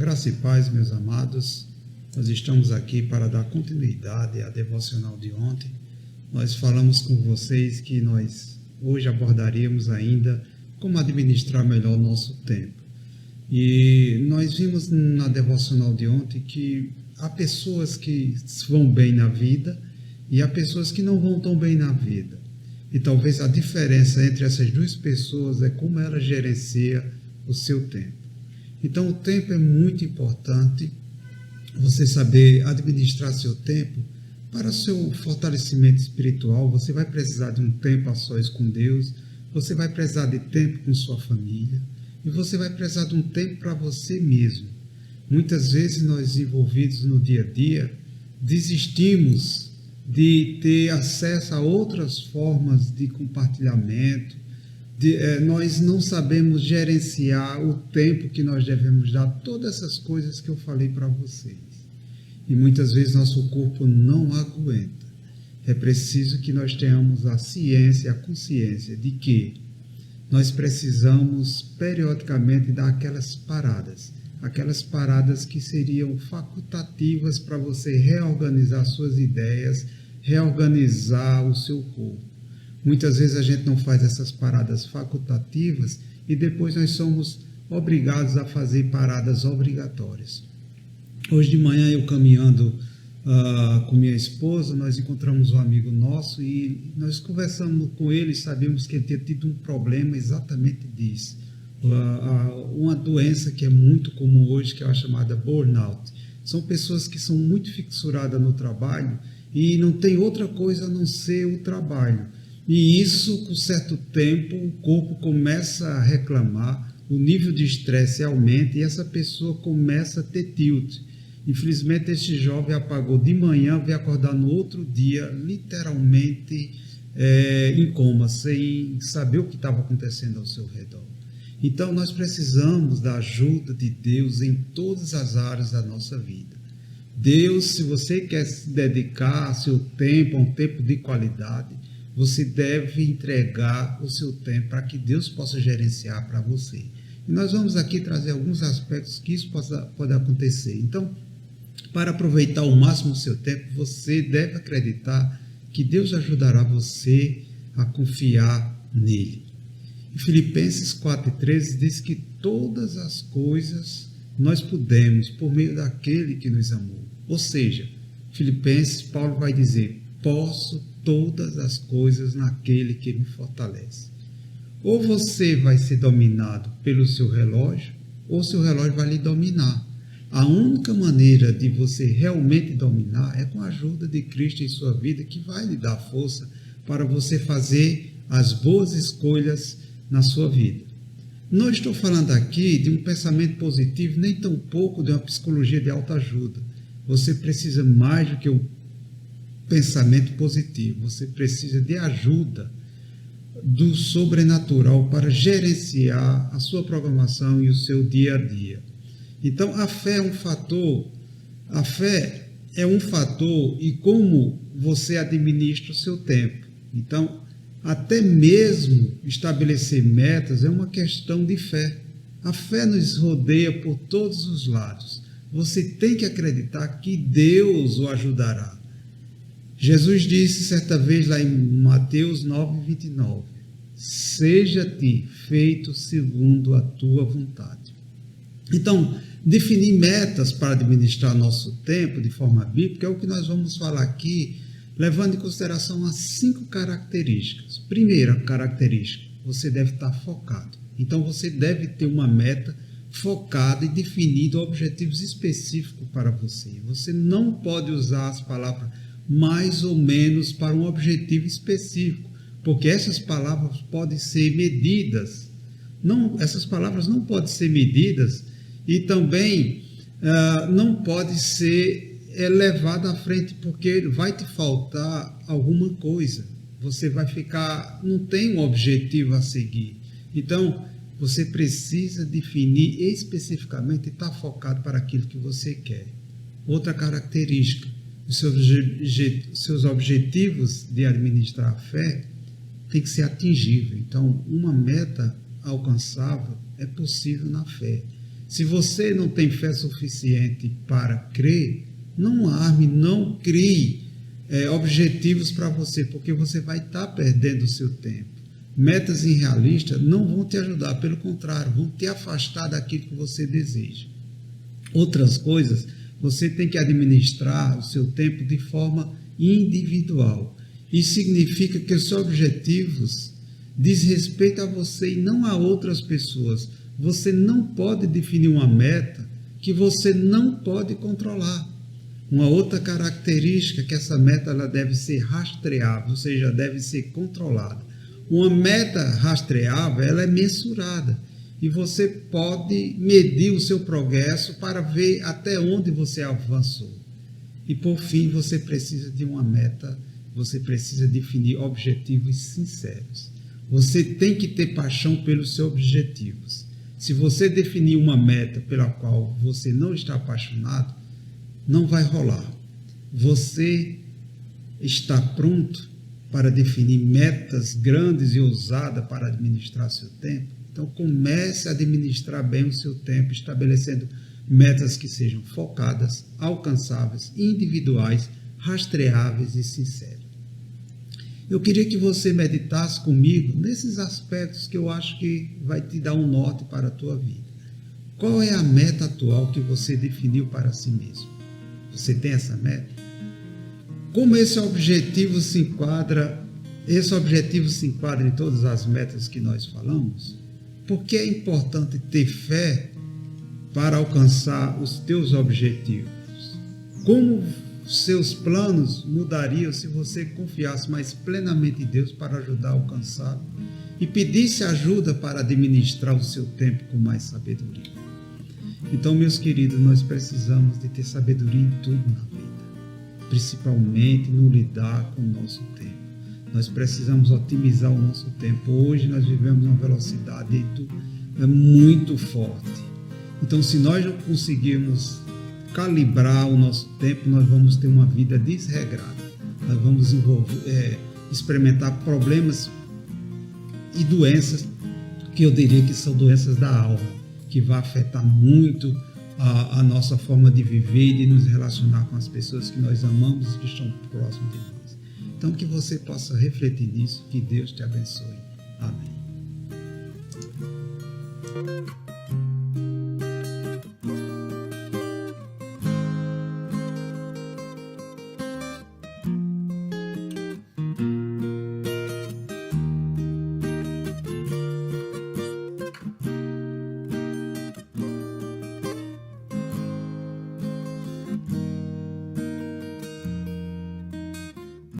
Graça e paz, meus amados. Nós estamos aqui para dar continuidade à devocional de ontem. Nós falamos com vocês que nós hoje abordaríamos ainda como administrar melhor o nosso tempo. E nós vimos na devocional de ontem que há pessoas que vão bem na vida e há pessoas que não vão tão bem na vida. E talvez a diferença entre essas duas pessoas é como ela gerencia o seu tempo. Então o tempo é muito importante, você saber administrar seu tempo para seu fortalecimento espiritual. Você vai precisar de um tempo a sós com Deus, você vai precisar de tempo com sua família e você vai precisar de um tempo para você mesmo. Muitas vezes nós envolvidos no dia a dia desistimos de ter acesso a outras formas de compartilhamento, nós não sabemos gerenciar o tempo que nós devemos dar, todas essas coisas que eu falei para vocês. E muitas vezes nosso corpo não aguenta. É preciso que nós tenhamos a ciência, a consciência de que nós precisamos periodicamente dar aquelas paradas que seriam facultativas para você reorganizar suas ideias, reorganizar o seu corpo. Muitas vezes a gente não faz essas paradas facultativas e depois nós somos obrigados a fazer paradas obrigatórias. Hoje de manhã eu caminhando com minha esposa, nós encontramos um amigo nosso e nós conversamos com ele e sabemos que ele tinha tido um problema exatamente disso. Uma doença que é muito comum hoje, que é a chamada burnout. São pessoas que são muito fixadas no trabalho e não tem outra coisa a não ser o trabalho. E isso, com certo tempo, o corpo começa a reclamar, o nível de estresse aumenta e essa pessoa começa a ter tilt. Infelizmente, este jovem apagou de manhã, veio acordar no outro dia, literalmente em coma, sem saber o que estava acontecendo ao seu redor. Então, nós precisamos da ajuda de Deus em todas as áreas da nossa vida. Deus, se você quer se dedicar seu tempo a um tempo de qualidade, você deve entregar o seu tempo para que Deus possa gerenciar para você. E nós vamos aqui trazer alguns aspectos que isso pode acontecer. Então, para aproveitar ao máximo o seu tempo, você deve acreditar que Deus ajudará você a confiar nele. Em Filipenses 4,13 diz que todas as coisas nós podemos por meio daquele que nos amou. Ou seja, Filipenses, Paulo vai dizer, posso todas as coisas naquele que me fortalece. Ou você vai ser dominado pelo seu relógio, ou seu relógio vai lhe dominar. A única maneira de você realmente dominar é com a ajuda de Cristo em sua vida, que vai lhe dar força para você fazer as boas escolhas na sua vida. Não estou falando aqui de um pensamento positivo, nem tampouco de uma psicologia de autoajuda. Você precisa mais do que um pensamento positivo, você precisa de ajuda do sobrenatural para gerenciar a sua programação e o seu dia a dia. Então a fé é um fator e como você administra o seu tempo. Então até mesmo estabelecer metas é uma questão de fé. A fé nos rodeia por todos os lados. Você tem que acreditar que Deus o ajudará. Jesus disse certa vez lá em Mateus 9:29, seja-te feito segundo a tua vontade. Então, definir metas para administrar nosso tempo de forma bíblica é o que nós vamos falar aqui, levando em consideração as 5 características. Primeira característica, você deve estar focado. Então, você deve ter uma meta focada e definido objetivos específicos para você. Você não pode usar as palavras mais ou menos para um objetivo específico, porque essas palavras podem ser medidas. Essas palavras não podem ser medidas e também não pode ser levada à frente, porque vai te faltar alguma coisa. Você vai ficar, não tem um objetivo a seguir. Então, você precisa definir especificamente e estar focado para aquilo que você quer. Outra característica, os seus objetivos de administrar a fé tem que ser atingível. Então, uma meta alcançável é possível na fé. Se você não tem fé suficiente para crer, não arme, não crie objetivos para você, porque você vai estar perdendo o seu tempo. Metas irrealistas não vão te ajudar, pelo contrário, vão te afastar daquilo que você deseja. Outras coisas, você tem que administrar o seu tempo de forma individual. Isso significa que os seus objetivos diz respeito a você e não a outras pessoas. Você não pode definir uma meta que você não pode controlar. Uma outra característica é que essa meta ela deve ser rastreável, ou seja, deve ser controlada. Uma meta rastreável ela é mensurada e você pode medir o seu progresso para ver até onde você avançou. E por fim, você precisa de uma meta, você precisa definir objetivos sinceros. Você tem que ter paixão pelos seus objetivos. Se você definir uma meta pela qual você não está apaixonado, não vai rolar. Você está pronto para definir metas grandes e ousadas para administrar seu tempo? Então comece a administrar bem o seu tempo, estabelecendo metas que sejam focadas, alcançáveis, individuais, rastreáveis e sinceras. Eu queria que você meditasse comigo nesses aspectos que eu acho que vai te dar um norte para a tua vida. Qual é a meta atual que você definiu para si mesmo? Você tem essa meta? Como esse objetivo se enquadra em todas as metas que nós falamos? Por que é importante ter fé para alcançar os teus objetivos? Como seus planos mudariam se você confiasse mais plenamente em Deus para ajudar a alcançar e pedisse ajuda para administrar o seu tempo com mais sabedoria? Então, meus queridos, nós precisamos de ter sabedoria em tudo na vida, principalmente no lidar com o nosso tempo. Nós precisamos otimizar o nosso tempo. Hoje nós vivemos uma velocidade muito forte. Então, se nós não conseguirmos calibrar o nosso tempo, nós vamos ter uma vida desregrada. Nós vamos experimentar problemas e doenças que eu diria que são doenças da alma, que vai afetar muito a nossa forma de viver e de nos relacionar com as pessoas que nós amamos e que estão próximas de nós. Então, que você possa refletir nisso, que Deus te abençoe. Amém.